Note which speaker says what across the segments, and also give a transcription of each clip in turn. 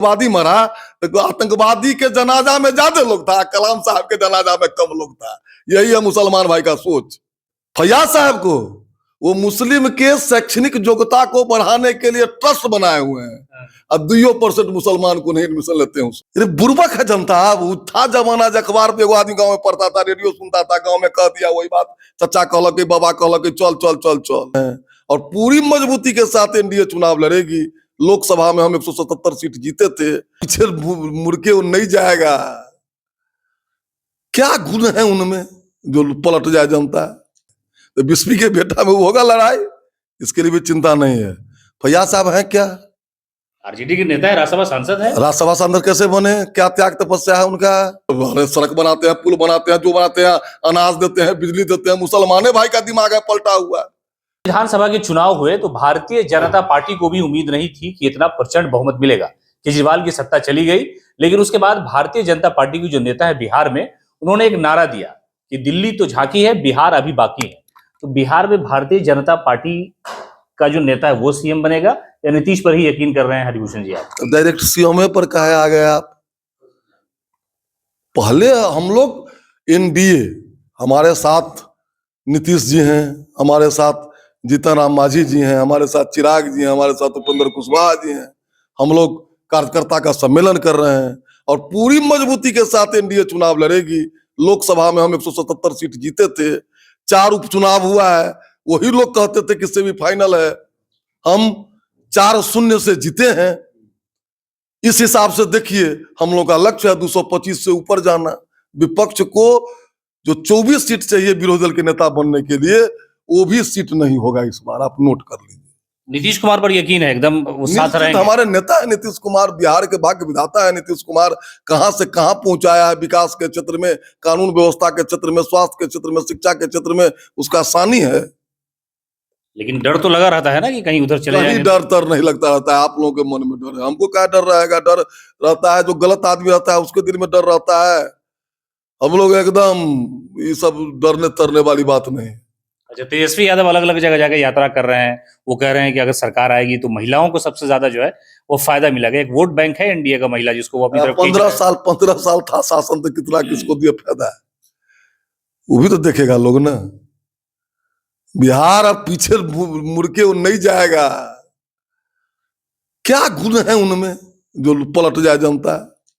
Speaker 1: आतंकवादी मरा तो आतंकवादी के जनाजा में ज्यादा लोग था, कलाम साहब के जनाजा में कम लोग था। यही है मुसलमान भाई का सोच। फैयाज साहब को वो मुस्लिम के शैक्षणिक योग्यता को बढ़ाने के लिए ट्रस्ट बनाए हुए हैं, अब 2% मुसलमान को नहीं एडमिशन लेते हैं। अरे बुर्बक है जनता। वो था जमाना अखबार पे एगो आदमी गांव में पढ़ता था, रेडियो सुनता था, गांव में कह दिया वही बात, चचा कहल के, बाबा कहल के, चल चल चल चल। और पूरी मजबूती के साथ एनडीए चुनाव लड़ेगी। लोकसभा में हम 177 सीट जीते थे, पीछे मुड़ के वो नहीं जाएगा। क्या गुण है उनमें जो पलट जाए जनता? तो बिस्पी के बेटा में वो होगा लड़ाई, इसके लिए भी चिंता नहीं है। फैयाज साहब हैं क्या?
Speaker 2: आरजेडी के नेता है, राज्यसभा सांसद है।
Speaker 1: राज्यसभा सांसद कैसे बने? क्या त्याग तपस्या है उनका? सड़क बनाते हैं, पुल बनाते हैं, जो बनाते हैं, अनाज देते हैं, बिजली देते हैं। मुसलमाने भाई का दिमाग है पलटा हुआ।
Speaker 2: विधानसभा के चुनाव हुए तो भारतीय जनता पार्टी को भी उम्मीद नहीं थी कि इतना प्रचंड बहुमत मिलेगा। केजरीवाल की सत्ता चली गई, लेकिन उसके बाद भारतीय जनता पार्टी के जो नेता है बिहार में, उन्होंने एक नारा दिया कि दिल्ली तो झांकी है, बिहार अभी बाकी है। तो बिहार में भारतीय जनता पार्टी का जो नेता है वो सीएम बनेगा या नीतीश पर ही यकीन कर रहे हैं हरिभूषण जी? आप
Speaker 1: डायरेक्ट सीएम पर कहे आ गए आप? पहले हम लोग एनडीए, हमारे साथ नीतीश जी हैं, हमारे साथ जीतन राम मांझी जी हैं, हमारे साथ चिराग जी हैं, हमारे साथ उपेंद्र कुशवाहा जी हैं। हम लोग कार्यकर्ता का सम्मेलन कर रहे हैं और पूरी मजबूती के साथ एनडीए चुनाव लड़ेगी। लोकसभा में हम 177 सीट जीते थे, 4 उपचुनाव हुआ है, वही लोग कहते थे कि सेमीफाइनल है, हम 4-0 से जीते हैं। इस हिसाब से देखिए हम लोग का लक्ष्य है 225 से ऊपर जाना। विपक्ष को जो 24 सीट चाहिए विरोधी दल के नेता बनने के लिए, वो भी सीट नहीं होगा इस बार, आप नोट कर लीजिए।
Speaker 2: नीतीश कुमार पर यकीन है एकदम, वो साथ रहेंगे।
Speaker 1: हमारे नेता है नीतीश कुमार, बिहार के भाग्य विधाता है नीतीश कुमार। कहां से कहां पहुंचाया है विकास के क्षेत्र में, कानून व्यवस्था के क्षेत्र में, स्वास्थ्य के क्षेत्र में, शिक्षा के क्षेत्र में, उसका सानी है।
Speaker 2: लेकिन डर तो लगा रहता है ना कि कहीं उधर चले जाएंगे।
Speaker 1: डर तर नहीं लगता रहता है, आप लोगों के मन में डर है, हमको क्या डर रहेगा? डर रहता है जो गलत आदमी रहता है उसके दिल में डर रहता है। हम लोग एकदम ये सब डरने तरने वाली बात नहीं।
Speaker 2: अच्छा, तेजस्वी यादव अलग अलग जगह जाकर यात्रा कर रहे हैं, वो कह रहे हैं कि अगर सरकार आएगी तो महिलाओं को सबसे ज्यादा जो है वो फायदा मिलेगा। एक वोट बैंक है एनडीए का महिला, जिसको वो अपनी तरफ
Speaker 1: 15 साल था शासन, तो कितना किसको दिया फायदा है, वो भी तो देखेगा लोग ना। बिहार अब पीछे मुड़ के वो नहीं जाएगा। क्या गुण है उनमें जो पलट जाए जनता?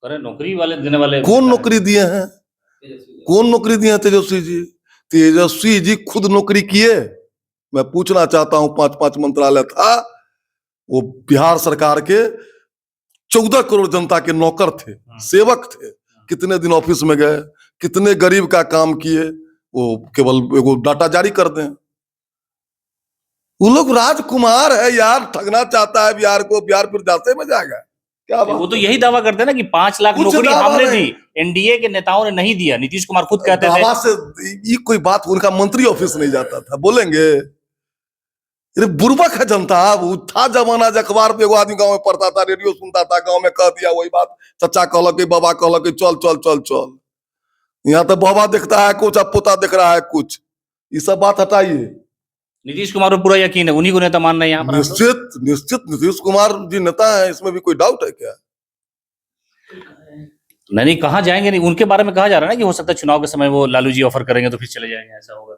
Speaker 2: अरे नौकरी वाले देने वाले
Speaker 1: कौन नौकरी दिए हैं? कौन नौकरी दिए हैं तेजस्वी जी? तेजस्वी जी खुद नौकरी किए? मैं पूछना चाहता हूं, 5 मंत्रालय था, वो बिहार सरकार के 14 करोड़ जनता के नौकर थे, सेवक थे। कितने दिन ऑफिस में गए, कितने गरीब का काम किए? वो केवल एगो डाटा जारी कर दें। वो लोग राजकुमार है यार, ठगना चाहता है बिहार को। बिहार फिर जाते में जाएगा क्या?
Speaker 2: वो तो यही दावा करते हैं ना कि 5 लाख नौकरी हमने दी, एनडीए के नेताओं ने नहीं दिया। नीतीश कुमार खुद कहते थे।
Speaker 1: दावा से ये कोई बात, उनका मंत्री ऑफिस नहीं जाता था, बोलेंगे? अरे बुर्बक है जनता। वो था जमाना अखबार पे एगो आदमी गांव में पढ़ता था, रेडियो सुनता था, गांव में कह दिया वही बात, चचा कहल के, बाबा कहल के, चल चल चल चल। यहाँ तो बाबा दिखता है कुछ, अब पोता दिख रहा है कुछ। ये सब बात हटाइए।
Speaker 2: नीतीश कुमार पर पूरा यकीन है, उन्हीं को नेता मान रहे हैं यहाँ पर।
Speaker 1: निश्चित नीतीश कुमार जी नेता है, इसमें भी कोई डाउट है क्या?
Speaker 2: नहीं, कहाँ जाएंगे? नहीं, उनके बारे में कहा जा रहा है ना कि हो सकता है चुनाव के समय वो लालू जी ऑफर करेंगे तो फिर चले जाएंगे, ऐसा होगा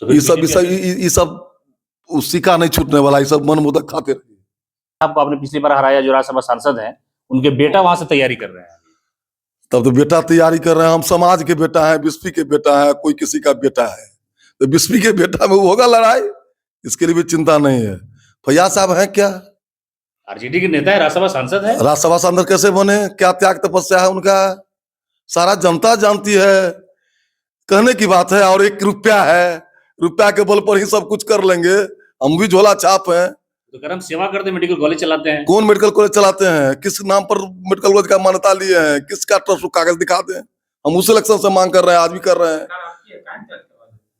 Speaker 2: तो
Speaker 1: ये सब उसी का नहीं छूटने वाला, ये सब मन मुदक खाते रहिए।
Speaker 2: आपको आपने पिछली बार हराया, जो राज्यसभा सांसद हैं, उनके बेटा वहां से तैयारी कर रहे हैं।
Speaker 1: तब तो बेटा तैयारी कर रहे हैं। हम समाज के बेटा है, बिस्पी के बेटा है, कोई किसी का बेटा है, तो बिस्पी के बेटा में वो होगा लड़ाई, इसके लिए भी चिंता नहीं है। फैयाज साहब हैं क्या?
Speaker 2: आरजेडी के नेता है, राज्यसभा सांसद है।
Speaker 1: राज्यसभा सांसद कैसे बने? क्या त्याग तपस्या है उनका? सारा जनता जानती है, कहने की बात है। और 1 रुपया है, रुपया के बल पर ही सब कुछ कर लेंगे। हम भी झोला छाप हैं।
Speaker 2: तो करम सेवा करते, मेडिकल कॉलेज चलाते हैं।
Speaker 1: कौन मेडिकल कॉलेज चलाते हैं? किस नाम पर मेडिकल कॉलेज का मान्यता लिए हैं? किसका ट्रस्ट? कागज दिखा दें। हम उस इलेक्शन से मांग कर रहे हैं, आज भी कर रहे हैं।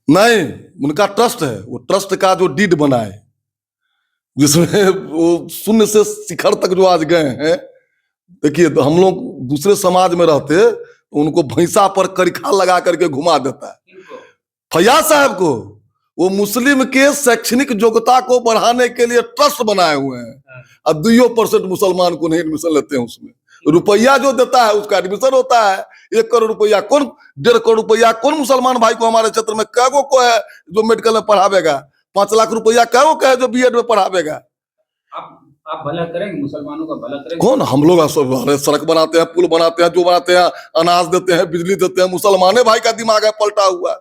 Speaker 1: नहीं, उनका ट्रस्ट है, वो ट्रस्ट का जो डीड बना है, जिसमें वो 0 से शिखर तक जो आज गए हैं। देखिए, तो हम लोग दूसरे समाज में रहते तो उनको भैंसा पर करिखा लगा करके घुमा देता है। फैयाज साहब को वो मुस्लिम के शैक्षणिक योग्यता को बढ़ाने के लिए ट्रस्ट बनाए हुए हैं। अब 2% मुसलमान को नहीं एडमिशन लेते हैं उसमें। रुपया जो देता है उसका एडमिशन होता है। 1 करोड़ रुपया कौन, 1.5 करोड़ रुपया कौन मुसलमान भाई को हमारे क्षेत्र में कैगो को है जो मेडिकल में पढ़ावेगा? 5 लाख रुपया कैगो का है जो बीएड में पढ़ावेगा?
Speaker 3: आप भला करेंगे, मुसलमानों का भला करेंगे?
Speaker 1: कौन? हम लोग सड़क बनाते हैं, पुल बनाते हैं, जो बनाते हैं, अनाज देते हैं, बिजली देते हैं। मुसलमाने भाई का दिमाग है पलटा हुआ,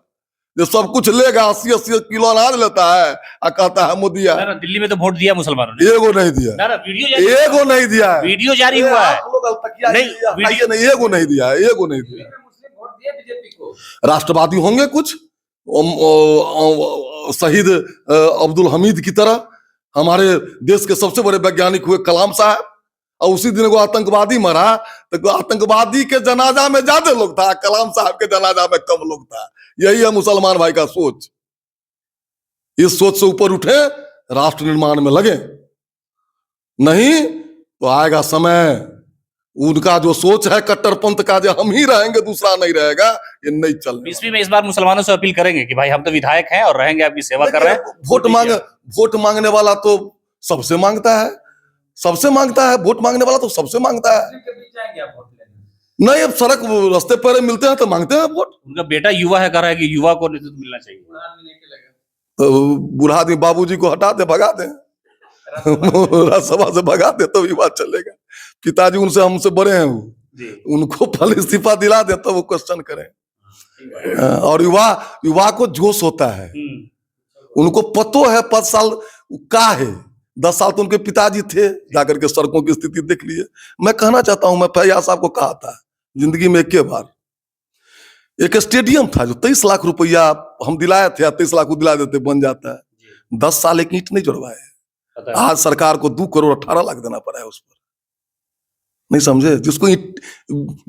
Speaker 1: जो सब कुछ लेगा, 80-80 किलो अनाज लेता है और कहता है मोदिया।
Speaker 2: ना, दिल्ली में तो वोट दिया मुसलमानों ने,
Speaker 1: एगो नहीं दिया, एगो नहीं दिया है,
Speaker 2: वीडियो जारी हुआ है,
Speaker 1: नहीं वीडियो नहीं, एगो नहीं दिया है, एगो नहीं दिया।
Speaker 3: मुस्लिम वोट दिए बीजेपी को।
Speaker 1: राष्ट्रवादी होंगे कुछ शहीद अब्दुल हमीद की तरह। हमारे देश के सबसे बड़े वैज्ञानिक हुए कलाम साहब, और उसी दिन को आतंकवादी मरा, तो आतंकवादी के जनाजा में ज्यादा लोग था, कलाम साहब के जनाजा में कम लोग था। यही है मुसलमान भाई का सोच। इस सोच से ऊपर उठे, राष्ट्र निर्माण में लगे, नहीं तो आएगा समय, उनका जो सोच है कट्टरपंथ का, जो हम ही रहेंगे दूसरा नहीं रहेगा, ये नहीं चल।
Speaker 2: 20वीं में इस बार मुसलमानों से अपील करेंगे कि भाई हम तो विधायक हैं और रहेंगे, आपकी सेवा कर रहे हैं।
Speaker 1: वोट मांगने वाला तो सबसे मांगता है, सबसे मांगता है। वोट मांगने वाला तो सबसे मांगता है।
Speaker 3: मुस्लिम के बीच जाएंगे आप वोट लेने?
Speaker 1: नहीं, अब सड़क रास्ते पर मिलते हैं तो मांगते हैं वोट।
Speaker 2: उनका बेटा युवा है, कह रहा है कि युवा को नेतृत्व मिलना चाहिए।
Speaker 1: तो बूढ़ा आदमी बाबूजी को हटा दे, भगा दे, राज्यसभा से भगा दे तो विवाद चलेगा। पिताजी उनसे हमसे बड़े हैं, वो उनको पहले इस्तीफा दिला दे तो वो क्वेश्चन करें। और युवा को जोश होता है, उनको पतो है 5 साल का है, 10 साल तो उनके पिताजी थे, जाकर के सड़कों की स्थिति देख लिए। मैं कहना चाहता हूं, मैं फैयाज साहब को कहा था जिंदगी में एक बार, एक स्टेडियम था जो 23 लाख रुपया हम दिलाए थे, 23 लाख को दिला देते बन जाता है। 10 साल एक ईंट नहीं जुड़वाए। आज सरकार को 2 करोड़ 18 लाख देना पड़ा है उस पर। नहीं समझे? जिसको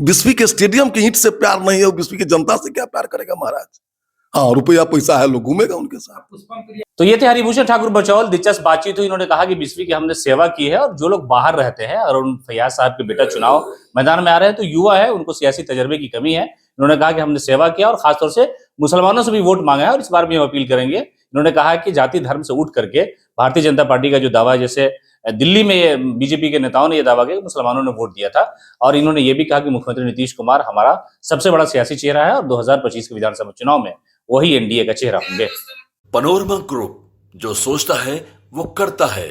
Speaker 1: 20वीं के स्टेडियम की ईंट से प्यार नहीं है, वो 20वीं की जनता से क्या प्यार करेगा महाराज? हाँ, रुपया पैसा है, लोग घूमेगा उनके साथ।
Speaker 2: तो ये थे हरिभूषण ठाकुर बचौल। दिलचस्प बातचीत हुई। इन्होंने कहा कि 20वीं की हमने सेवा की है, और जो लोग बाहर रहते हैं और उन फैयाज साहब के बेटा चुनाव मैदान में आ रहे हैं, तो युवा है, उनको सियासी तजर्बे की कमी है। इन्होंने कहा कि हमने सेवा किया और खासतौर से मुसलमानों से भी वोट मांगा है, और इस बार भी हम अपील करेंगे। इन्होंने कहा कि जाति धर्म से उठ करके भारतीय जनता पार्टी का जो दावा, जैसे दिल्ली में बीजेपी के नेताओं ने यह दावा किया कि मुसलमानों ने वोट दिया था, और इन्होंने ये भी कहा कि मुख्यमंत्री नीतीश कुमार हमारा सबसे बड़ा सियासी चेहरा है, और 2025 के विधानसभा चुनाव में वही एनडीए का चेहरा होंगे।
Speaker 4: पनोरमा ग्रुप, जो सोचता है वो करता है।